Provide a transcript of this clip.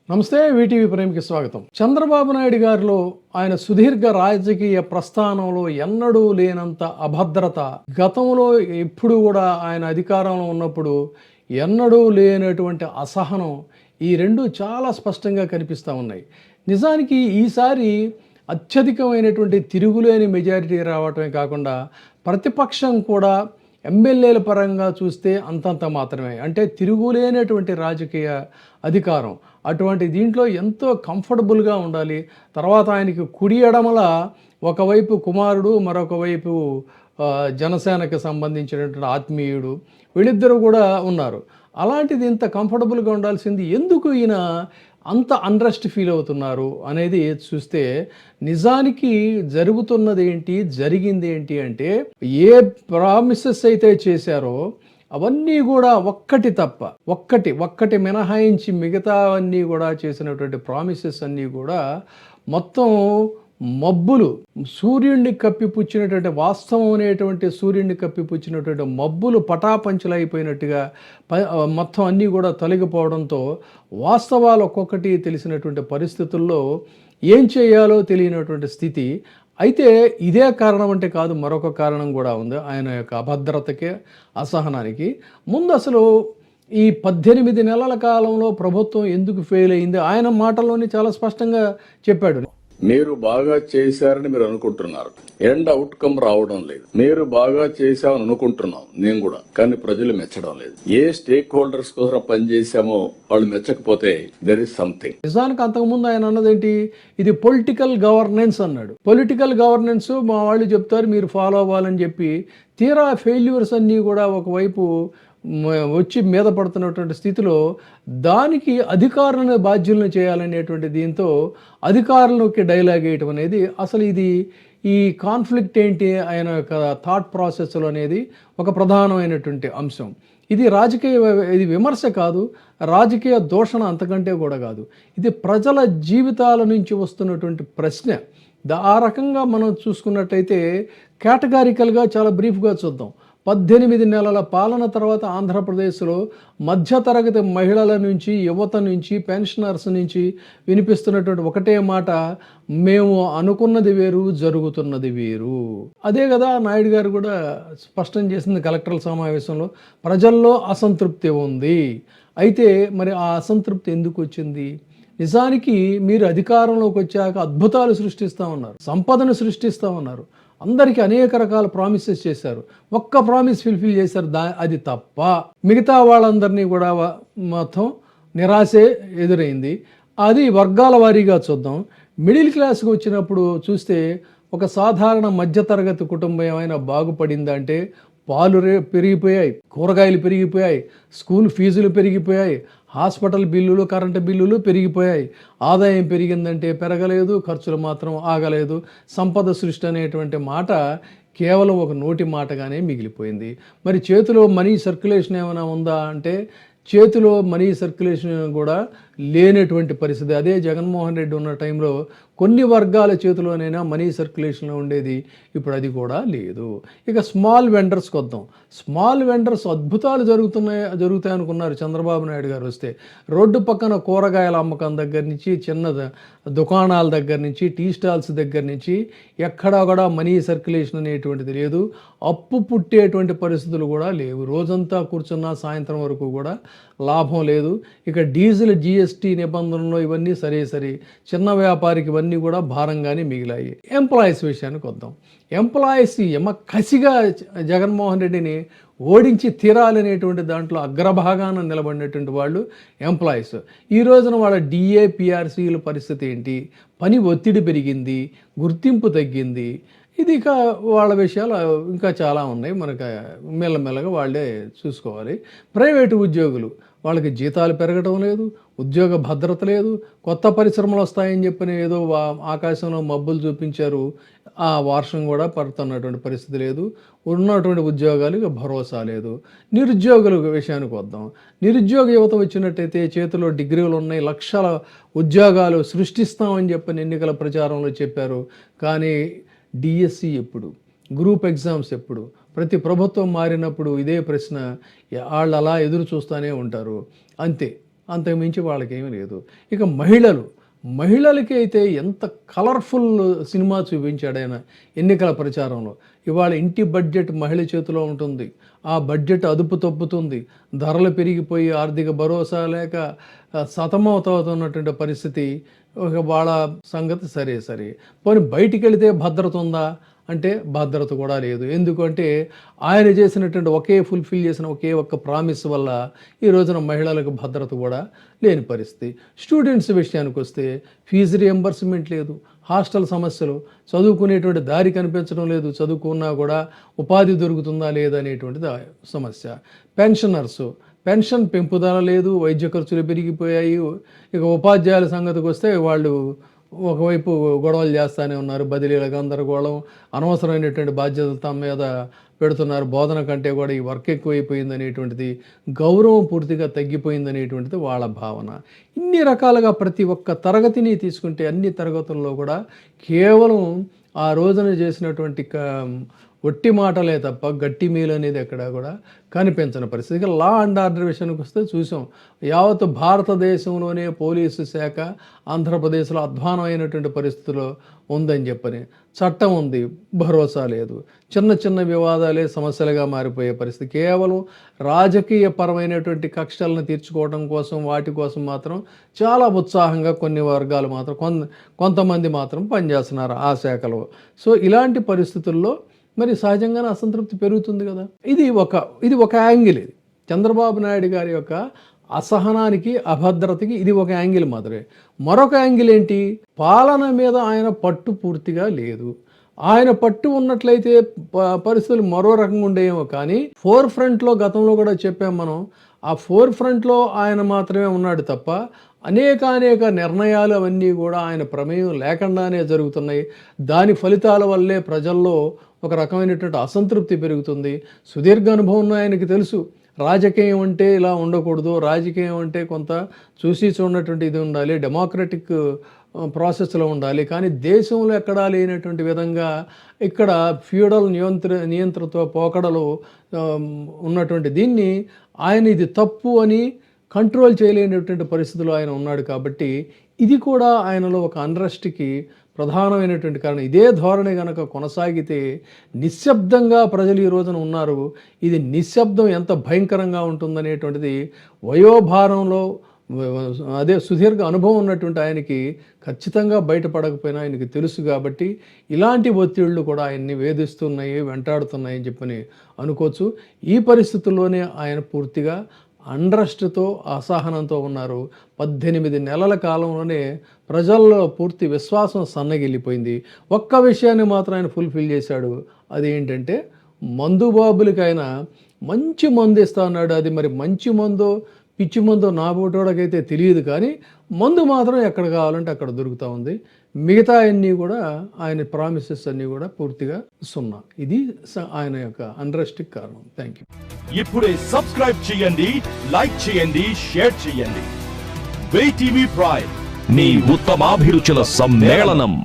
నమస్తే, వీటీవీ ప్రేమికి స్వాగతం. చంద్రబాబు నాయుడు గారిలో ఆయన సుదీర్ఘ రాజకీయ ప్రస్థానంలో ఎన్నడూ లేనంత అభద్రత, గతంలో ఎప్పుడు కూడా ఆయన అధికారంలో ఉన్నప్పుడు ఎన్నడూ లేనటువంటి అసహనం, ఈ రెండు చాలా స్పష్టంగా కనిపిస్తూ ఉన్నాయి. నిజానికి ఈసారి అత్యధికమైనటువంటి తిరుగులేని మెజారిటీ రావటమే కాకుండా ప్రతిపక్షం కూడా ఎమ్మెల్యేల పరంగా చూస్తే అంతంత మాత్రమే, అంటే తిరుగులేనటువంటి రాజకీయ అధికారం. అటువంటి దీంట్లో ఎంతో కంఫర్టబుల్గా ఉండాలి. తర్వాత ఆయనకి కుడి ఎడమల ఒకవైపు కుమారుడు, మరొక వైపు జనసేనకు సంబంధించినటువంటి ఆత్మీయుడు, వీళ్ళిద్దరూ కూడా ఉన్నారు. అలాంటిది ఇంత కంఫర్టబుల్గా ఉండాల్సింది ఎందుకు ఈయన అంత అన్రెస్ట్ ఫీల్ అవుతున్నారు అనేది చూస్తే, నిజానికి జరుగుతున్నది ఏంటి, జరిగింది ఏంటి అంటే, ఏ ప్రామిసెస్ అయితే చేశారో అవన్నీ కూడా ఒక్కటి తప్ప ఒక్కటి మినహాయించి మిగతా అన్నీ కూడా చేసినటువంటి ప్రామిసెస్ అన్నీ కూడా మొత్తం మబ్బులు, సూర్యుడిని కప్పిపుచ్చినటువంటి, వాస్తవం అనేటువంటి సూర్యుడిని కప్పిపుచ్చినటువంటి మబ్బులు పటాపంచలైపోయినట్టుగా మొత్తం అన్నీ కూడా తొలగిపోవడంతో వాస్తవాలు ఒక్కొక్కటి తెలిసినటువంటి పరిస్థితుల్లో ఏం చేయాలో తెలియనటువంటి స్థితి. అయితే ఇదే కారణం అంటే కాదు, మరొక కారణం కూడా ఉంది ఆయన యొక్క అభద్రతకే, అసహనానికి. ముందు అసలు ఈ 18 నెలల కాలంలో ప్రభుత్వం ఎందుకు ఫెయిల్ అయింది ఆయన మాటల్లోనే చాలా స్పష్టంగా చెప్పాడు. మీరు బాగా చేశారని మీరు అనుకుంటున్నారు, ఎండ్ అవుట్కమ్ రావడం లేదు. మీరు బాగా చేశామని అనుకుంటున్నాం నేను కూడా, కానీ ప్రజలు మెచ్చడం లేదు. ఏ స్టేక్ హోల్డర్స్ కోసం పనిచేశామో వాళ్ళు మెచ్చకపోతే దెర్ ఇస్ సంథింగ్. నిజానికి అంతకుముందు ఆయన అన్నదేంటి, ఇది పొలిటికల్ గవర్నెన్స్ అన్నాడు. పొలిటికల్ గవర్నెన్స్ మా వాళ్ళు చెప్తారు మీరు ఫాలో అవ్వాలని చెప్పి, తీరా ఫెయిల్యూర్స్ అన్నీ కూడా ఒకవైపు వచ్చి మీద పడుతున్నటువంటి స్థితిలో దానికి అధికారులను బాధ్యులను చేయాలనేటువంటి దీంతో అధికారులకి డైలాగ్ వేయటం అనేది, అసలు ఇది ఈ కాన్ఫ్లిక్ట్ ఏంటి ఆయన యొక్క థాట్ ప్రాసెస్లో అనేది ఒక ప్రధానమైనటువంటి అంశం. ఇది ఇది విమర్శ కాదు, రాజకీయ దూషణ అంతకంటే కూడా కాదు. ఇది ప్రజల జీవితాల నుంచి వస్తున్నటువంటి ప్రశ్న. ఆ రకంగా మనం చూసుకున్నట్టయితే కేటగారికల్గా చాలా బ్రీఫ్గా చూద్దాం. 18 నెలల పాలన తర్వాత ఆంధ్రప్రదేశ్లో మధ్యతరగతి మహిళల నుంచి, యువత నుంచి, పెన్షనర్స్ నుంచి వినిపిస్తున్నటువంటి ఒకటే మాట, మేము అనుకున్నది వేరు, జరుగుతున్నది వేరు. అదే కదా నాయుడు గారు కూడా స్పష్టం చేసింది కలెక్టర్ల సమావేశంలో. ప్రజల్లో అసంతృప్తి ఉంది. అయితే మరి ఆ అసంతృప్తి ఎందుకు వచ్చింది? నిజానికి మీరు అధికారంలోకి వచ్చాక అద్భుతాలు సృష్టిస్తూ ఉన్నారు, సంపదను సృష్టిస్తూ ఉన్నారు, అందరికీ అనేక రకాల ప్రామిసెస్ చేశారు. ఒక్క ప్రామిస్ ఫుల్ఫిల్ చేశారు, అది తప్ప మిగతా వాళ్ళందరినీ కూడా మొత్తం నిరాశే ఎదురైంది. అది వర్గాల వారీగా చూద్దాం. మిడిల్ క్లాస్కి వచ్చినప్పుడు చూస్తే ఒక సాధారణ మధ్యతరగతి కుటుంబం ఏమైనా బాగుపడిందంటే, పాలు పెరిగిపోయాయి, కూరగాయలు పెరిగిపోయాయి, స్కూల్ ఫీజులు పెరిగిపోయాయి, హాస్పిటల్ బిల్లులు, కరెంటు బిల్లులు పెరిగిపోయాయి. ఆదాయం పెరిగిందంటే పెరగలేదు, ఖర్చులు మాత్రం ఆగలేదు. సంపద సృష్టి అనేటువంటి మాట కేవలం ఒక నోటి మాటగానే మిగిలిపోయింది. మరి చేతిలో మనీ సర్క్యులేషన్ ఏమైనా ఉందా అంటే, చేతిలో మనీ సర్క్యులేషన్ కూడా లేనటువంటి పరిస్థితి. అదే జగన్మోహన్ రెడ్డి ఉన్న టైంలో కొన్ని వర్గాల చేతిలోనైనా మనీ సర్క్యులేషన్లో ఉండేది, ఇప్పుడు అది కూడా లేదు. ఇక స్మాల్ వెండర్స్కి వద్దాం. స్మాల్ వెండర్స్ అద్భుతాలు జరుగుతాయి అనుకున్నారు చంద్రబాబు నాయుడు గారు వస్తే. రోడ్డు పక్కన కూరగాయల అమ్మకం దగ్గర నుంచి, చిన్న దుకాణాల దగ్గర నుంచి, టీ స్టాల్స్ దగ్గర నుంచి ఎక్కడా కూడా మనీ సర్క్యులేషన్ అనేటువంటిది లేదు. అప్పు పుట్టేటువంటి పరిస్థితులు కూడా లేవు. రోజంతా కూర్చున్నా సాయంత్రం వరకు కూడా లాభం లేదు. ఇక డీజిల్ జిఎస్టీ నిబంధనలు ఇవన్నీ సరే, చిన్న వ్యాపారికి ఇవన్నీ కూడా భారంగానే మిగిలాయి. ఎంప్లాయీస్ విషయానికి వద్దాం. ఎంప్లాయీస్ కసిగా జగన్మోహన్ రెడ్డిని ఓడించి తీరాలనేటువంటి దాంట్లో అగ్రభాగాన నిలబడినటువంటి వాళ్ళు ఎంప్లాయీస్. ఈ రోజున వాళ్ళ డిఏపిఆర్సీల పరిస్థితి ఏంటి? పని ఒత్తిడి పెరిగింది, గుర్తింపు తగ్గింది. ఇది ఇక వాళ్ళ విషయాలు ఇంకా చాలా ఉన్నాయి, మనకు మెల్లమెల్లగా వాళ్ళే చూసుకోవాలి. ప్రైవేటు ఉద్యోగులు, వాళ్ళకి జీతాలు పెరగడం లేదు, ఉద్యోగ భద్రత లేదు, కొత్త పరిశ్రమలు వస్తాయని చెప్పిన ఏదో ఆకాశంలో మబ్బులు చూపించారు, ఆ వర్షం కూడా పడుతున్నటువంటి పరిస్థితి లేదు. ఉన్నటువంటి ఉద్యోగాలకు భరోసా లేదు. నిరుద్యోగుల విషయానికి వద్దాం. నిరుద్యోగ యువత వచ్చినట్టయితే చేతిలో డిగ్రీలు ఉన్నాయి, లక్షల ఉద్యోగాలు సృష్టిస్తామని చెప్పిన ఎన్నికల ప్రచారంలో చెప్పారు. కానీ డిఎస్సి ఎప్పుడు, గ్రూప్ ఎగ్జామ్స్ ఎప్పుడు? ప్రతి ప్రభుత్వం మారినప్పుడు ఇదే ప్రశ్న, వాళ్ళు అలా ఎదురు చూస్తూనే ఉంటారు. అంతే, అంతకుమించి వాళ్ళకేమీ లేదు. ఇక మహిళలకి అయితే ఎంత కలర్ఫుల్ సినిమా చూపించాడు ఆయన ఎన్నికల ప్రచారంలో. ఇవాళ ఇంటి బడ్జెట్ మహిళ చేతిలో ఉంటుంది, ఆ బడ్జెట్ అదుపు తప్పుతుంది, ధరలు పెరిగిపోయి ఆర్థిక భరోసా లేక సతమతమవుతున్నటువంటి పరిస్థితి. వాళ్ళ సంగతి సరే పోనీ బయటికి వెళితే భద్రత ఉందా అంటే భద్రత కూడా లేదు. ఎందుకంటే ఆయన చేసినటువంటి ఫుల్ఫిల్ చేసిన ఒకే ఒక్క ప్రామిస్ వల్ల ఈ రోజున మహిళలకు భద్రత కూడా లేని పరిస్థితి. స్టూడెంట్స్ విషయానికి వస్తే ఫీజు రియంబర్స్మెంట్ లేదు, హాస్టల్ సమస్యలు, చదువుకునేటువంటి దారి కనిపించడం లేదు, చదువుకున్నా కూడా ఉపాధి దొరుకుతుందా లేదా అనేటువంటిది సమస్య. పెన్షన్ పెంపుదల లేదు, వైద్య ఖర్చులు పెరిగిపోయాయి. ఇక ఉపాధ్యాయుల సంగతికి వస్తే వాళ్ళు ఒకవైపు గొడవలు చేస్తూనే ఉన్నారు, బదిలీల గందరగోళం, అనవసరమైనటువంటి బాధ్యతలు తమ మీద పెడుతున్నారు, బోధన కంటే కూడా ఈ వర్క్ ఎక్కువైపోయింది అనేటువంటిది, గౌరవం పూర్తిగా తగ్గిపోయింది అనేటువంటిది వాళ్ళ భావన. ఇన్ని రకాలుగా ప్రతి ఒక్క తరగతిని తీసుకుంటే అన్ని తరగతుల్లో కూడా కేవలం ఆ రోజున చేసినటువంటి ఒట్టి మాటలే తప్ప గట్టి మీలు అనేది ఎక్కడ కూడా కనిపించని పరిస్థితి. ఇక లా అండ్ ఆర్డర్ విషయానికి వస్తే చూసాం, యావత్ భారతదేశంలోనే పోలీసు శాఖ ఆంధ్రప్రదేశ్లో అధ్వానమైనటువంటి పరిస్థితిలో ఉందని చెప్పని, చట్టం ఉంది, భరోసా లేదు, చిన్న వివాదాలే సమస్యలుగా మారిపోయే పరిస్థితి. కేవలం రాజకీయ పరమైనటువంటి కక్షలను తీర్చుకోవడం కోసం వాటి కోసం మాత్రం చాలా ఉత్సాహంగా కొన్ని వర్గాలు మాత్రం కొంతమంది మాత్రం పనిచేస్తున్నారు ఆ శాఖలో. సో ఇలాంటి పరిస్థితుల్లో మరి సహజంగానే అసంతృప్తి పెరుగుతుంది కదా. ఇది ఒక యాంగిల్. ఇది చంద్రబాబు నాయుడు గారి యొక్క అసహనానికి, అభద్రతకి ఇది ఒక యాంగిల్ మాత్రమే. మరొక యాంగిల్ ఏంటి, పాలన మీద ఆయన పట్టు పూర్తిగా లేదు. ఆయన పట్టు ఉన్నట్లయితే పరిస్థితులు మరో రకంగా ఉండేమో. కానీ ఫోర్ ఫ్రంట్లో గతంలో కూడా చెప్పాం మనం, ఆ ఫోర్ ఫ్రంట్లో ఆయన మాత్రమే ఉన్నాడు తప్ప అనేక నిర్ణయాలు అవన్నీ కూడా ఆయన ప్రమేయం లేకుండానే జరుగుతున్నాయి. దాని ఫలితాల వల్లే ప్రజల్లో ఒక రకమైనటువంటి అసంతృప్తి పెరుగుతుంది. సుదీర్ఘ అనుభవం ఉన్న ఆయనకి తెలుసు, రాజకీయం అంటే ఇలా ఉండకూడదు, రాజకీయం అంటే కొంత చూసి చూడనటువంటి ఇది ఉండాలి, డెమోక్రటిక్ ప్రాసెస్లో ఉండాలి. కానీ దేశంలో ఎక్కడా లేనటువంటి విధంగా ఇక్కడ ఫ్యూడల్ నియంత్రణతో పోకడలు ఉన్నటువంటి దీన్ని ఆయన ఇది తప్పు అని కంట్రోల్ చేయలేనటువంటి పరిస్థితిలో ఆయన ఉన్నాడు. కాబట్టి ఇది కూడా ఆయనలో ఒక అన్రెస్ట్కి ప్రధానమైనటువంటి కారణం. ఇదే ధోరణి కనుక కొనసాగితే నిశ్శబ్దంగా ప్రజలు ఈ రోజున ఉన్నారు. ఇది నిశ్శబ్దం ఎంత భయంకరంగా ఉంటుందనేటువంటిది వయోభారంలో సుదీర్ఘ అనుభవం ఉన్నటువంటి ఆయనకి ఖచ్చితంగా బయటపడకపోయినా ఆయనకి తెలుసు. కాబట్టి ఇలాంటి ఒత్తిళ్లు కూడా ఆయన్ని వేధిస్తున్నాయి, వెంటాడుతున్నాయని చెప్పని అనుకోవచ్చు. ఈ పరిస్థితుల్లోనే ఆయన పూర్తిగా అన్రెస్ట్తో, అసహనంతో ఉన్నారు. 18 నెలల కాలంలోనే ప్రజల్లో పూర్తి విశ్వాసం సన్నగిల్లిపోయింది. ఒక్క విషయాన్ని మాత్రం ఆయన ఫుల్ఫిల్ చేశాడు. అది ఏంటంటే మందుబాబులకి ఆయన మంచి మందు ఇస్తా ఉన్నాడు. అది మరి మంచి మందో పిచ్చి మందో నా బోటోడకైతే తెలియదు, కానీ మందు మాత్రం ఎక్కడ కావాలంటే అక్కడ దొరుకుతూ ఉంది. మిగతా అన్నీ కూడా ఆయన ప్రామిసెస్ అన్నీ కూడా పూర్తిగా సున్నా. ఇది ఆయన యొక్క అన్రెస్ట్కి కారణం. Thank you. ఇప్పుడే సబ్స్క్రైబ్ చేయండి, లైక్ చేయండి, షేర్ చేయండి. వే టీవీ ప్రైమ్, మీ ఉత్తమాభిరుచుల సమ్మేళనం.